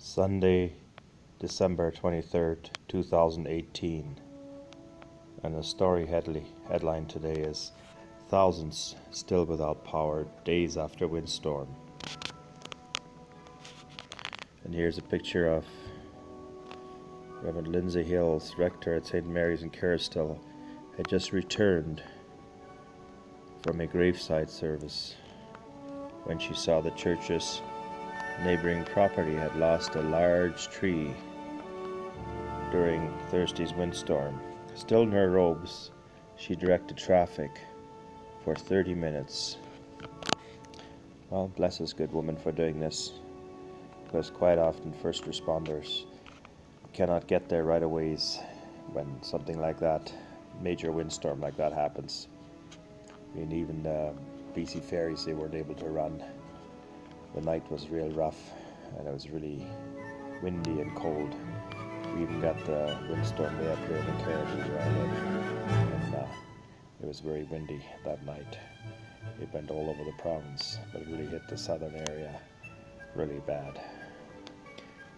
Sunday, December 23rd, 2018. And the story headline today is Thousands Still Without Power Days After Windstorm. And here's a picture of Reverend Lindsay Hills, rector at St. Mary's in Kerrisdale, had just returned from a graveside service when she saw the church's neighboring property had lost a large tree during Thursday's windstorm. Still in her robes, she directed traffic for 30 minutes. Well, bless this good woman for doing this, because quite often first responders cannot get there right away when something like that, major windstorm like that happens. I mean, even BC ferries, they weren't able to run. The night was real rough and it was really windy and cold. We even got the windstorm way up here in the Caribbean where I live, and it was very windy that night. It went all over the province, but it really hit the southern area really bad.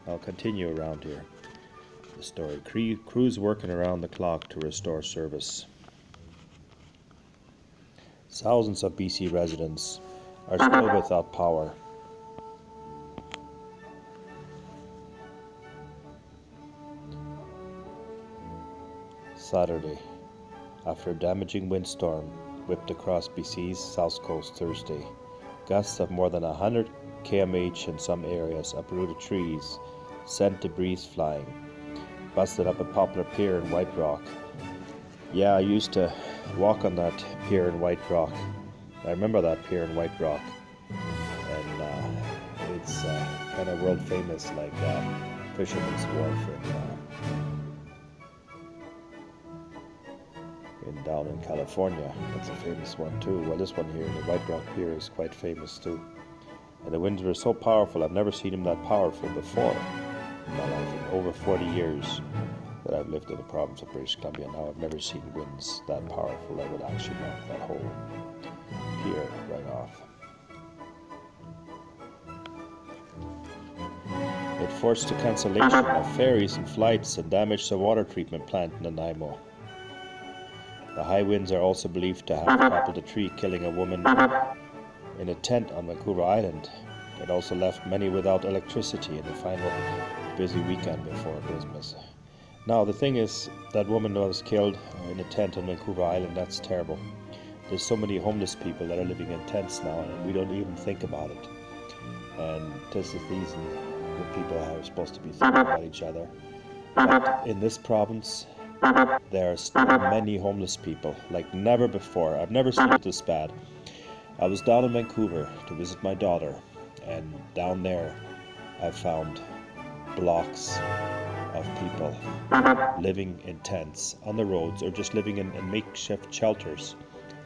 I'll continue around here. The story. Crews working around the clock to restore service. Thousands of BC residents are still without power. Saturday, after a damaging windstorm whipped across BC's south coast Thursday, gusts of more than 100 km/h in some areas uprooted trees, sent debris flying, busted up a popular pier in White Rock. Yeah, I used to walk on that pier in White Rock. I remember that pier in White Rock, and it's kind of world famous, like Fisherman's Wharf down in California. That's a famous one too. Well, this one here, the White Rock Pier, is quite famous too. And the winds were so powerful. I've never seen them that powerful before in my life. In over 40 years that I've lived in the province of British Columbia now, I've never seen winds that powerful that would actually knock that whole pier right off. It forced the cancellation of ferries and flights and damaged the water treatment plant in Nanaimo. The high winds are also believed to have toppled a tree, killing a woman in a tent on Vancouver Island. It also left many without electricity in the final busy weekend before Christmas. Now, the thing is, that woman was killed in a tent on Vancouver Island. That's terrible. There's so many homeless people that are living in tents now, and we don't even think about it. And this is the reason that people are supposed to be thinking about each other. But in this province, there are still many homeless people, like never before. I've never seen it this bad. I was down in Vancouver to visit my daughter, and down there I found blocks of people living in tents on the roads, or just living in makeshift shelters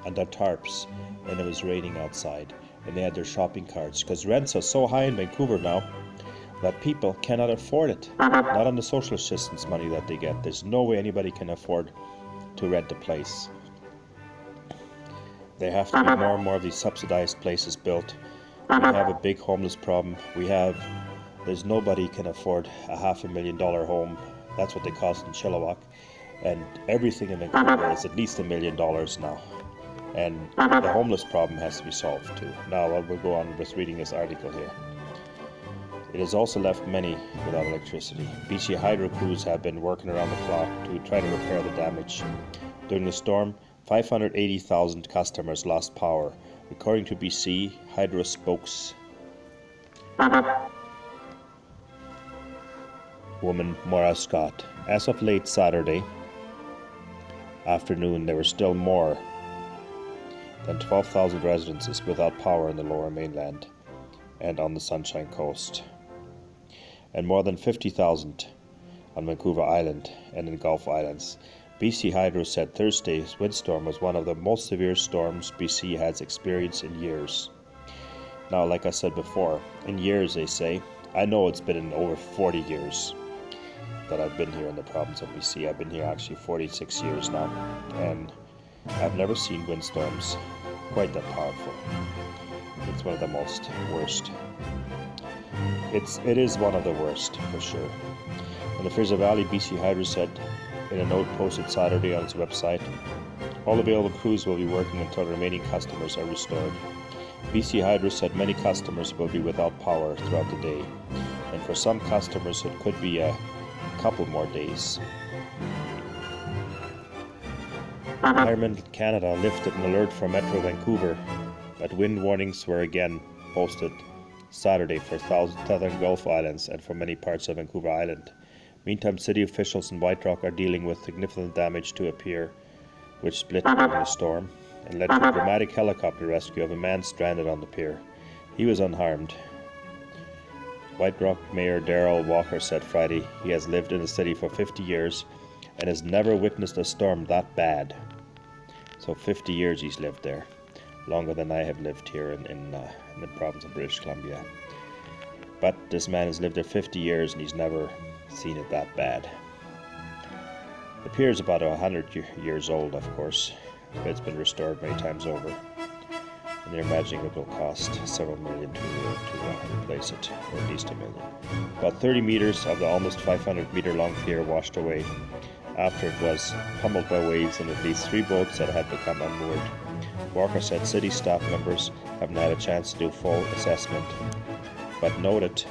under tarps, and it was raining outside, and they had their shopping carts, because rents are so high in Vancouver now that people cannot afford it. Not on the social assistance money that they get. There's no way anybody can afford to rent a place. There have to be more and more of these subsidized places built. We have a big homeless problem. There's nobody can afford a $500,000 home. That's what they cost in Chilliwack. And everything in Vancouver is at least $1 million now. And the homeless problem has to be solved too. Now we'll go on with reading this article here. It has also left many without electricity. BC Hydro crews have been working around the clock to try to repair the damage. During the storm, 580,000 customers lost power, according to BC Hydro spokeswoman Maura Scott. As of late Saturday afternoon, there were still more than 12,000 residences without power in the Lower Mainland and on the Sunshine Coast, and more than 50,000 on Vancouver Island and in Gulf Islands. BC Hydro said Thursday's windstorm was one of the most severe storms BC has experienced in years. Now, like I said before, in years they say. I know it's been in over 40 years that I've been here in the province of BC. I've been here actually 46 years now, and I've never seen windstorms quite that powerful. It's one of the most worst It is one of the worst, for sure. In the Fraser Valley, BC Hydro said in a note posted Saturday on its website, all available crews will be working until the remaining customers are restored. BC Hydro said many customers will be without power throughout the day, and for some customers it could be a couple more days. Environment Canada lifted an alert for Metro Vancouver, but wind warnings were again posted Saturday for southern Gulf Islands and for many parts of Vancouver Island. Meantime, city officials in White Rock are dealing with significant damage to a pier which split during the storm and led to a dramatic helicopter rescue of a man stranded on the pier. He was unharmed. White Rock Mayor Darrell Walker said Friday he has lived in the city for 50 years and has never witnessed a storm that bad. So 50 years he's lived there, longer than I have lived here in the province of British Columbia. But this man has lived there 50 years and he's never seen it that bad. The pier is about 100 years old, of course, but it's been restored many times over. And they're imagining it will cost several million to replace it, or at least $1 million. About 30 meters of the almost 500-meter long pier washed away after it was pummeled by waves and at least 3 boats that had become unmoored. Walker said city staff members haven't had a chance to do full assessment, but noted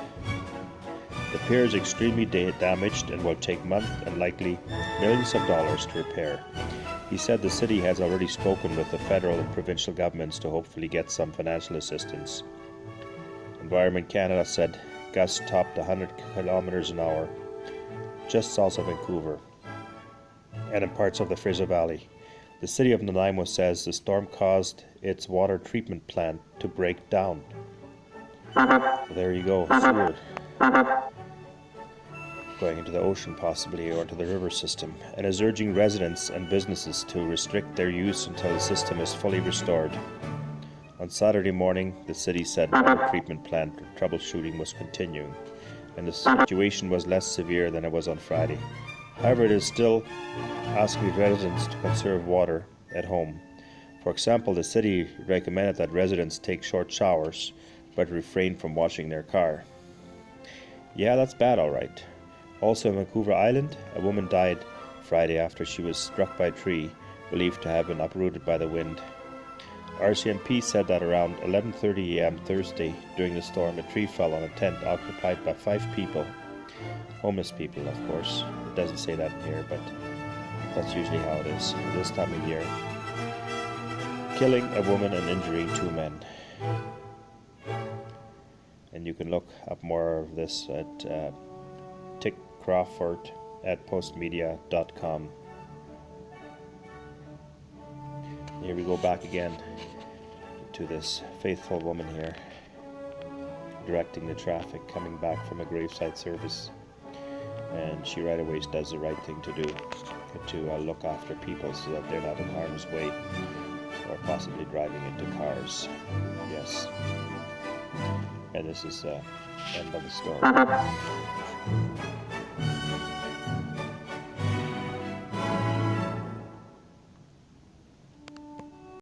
the pier is extremely damaged and will take months and likely millions of dollars to repair. He said the city has already spoken with the federal and provincial governments to hopefully get some financial assistance. Environment Canada said gusts topped 100 kilometers an hour just south of Vancouver and in parts of the Fraser Valley. The city of Nanaimo says the storm caused its water treatment plant to break down. So there you go, sewer going into the ocean possibly, or to the river system, and is urging residents and businesses to restrict their use until the system is fully restored. On Saturday morning, the city said water treatment plant troubleshooting was continuing, and the situation was less severe than it was on Friday. However, it is still asking residents to conserve water at home. For example, the city recommended that residents take short showers, but refrain from washing their car. Yeah, that's bad, all right. Also in Vancouver Island, a woman died Friday after she was struck by a tree, believed to have been uprooted by the wind. RCMP said that around 11:30 a.m. Thursday, during the storm, a tree fell on a tent occupied by 5 people. Homeless people, of course. It doesn't say that in here, but that's usually how it is this time of year. Killing a woman and injuring 2 men. And you can look up more of this at Tick Crawford at postmedia.com. Here we go back again to this faithful woman here directing the traffic coming back from a graveside service, and she right away does the right thing to do, to look after people so that they're not in harm's way or possibly driving into cars. Yes. And this is the end of the story.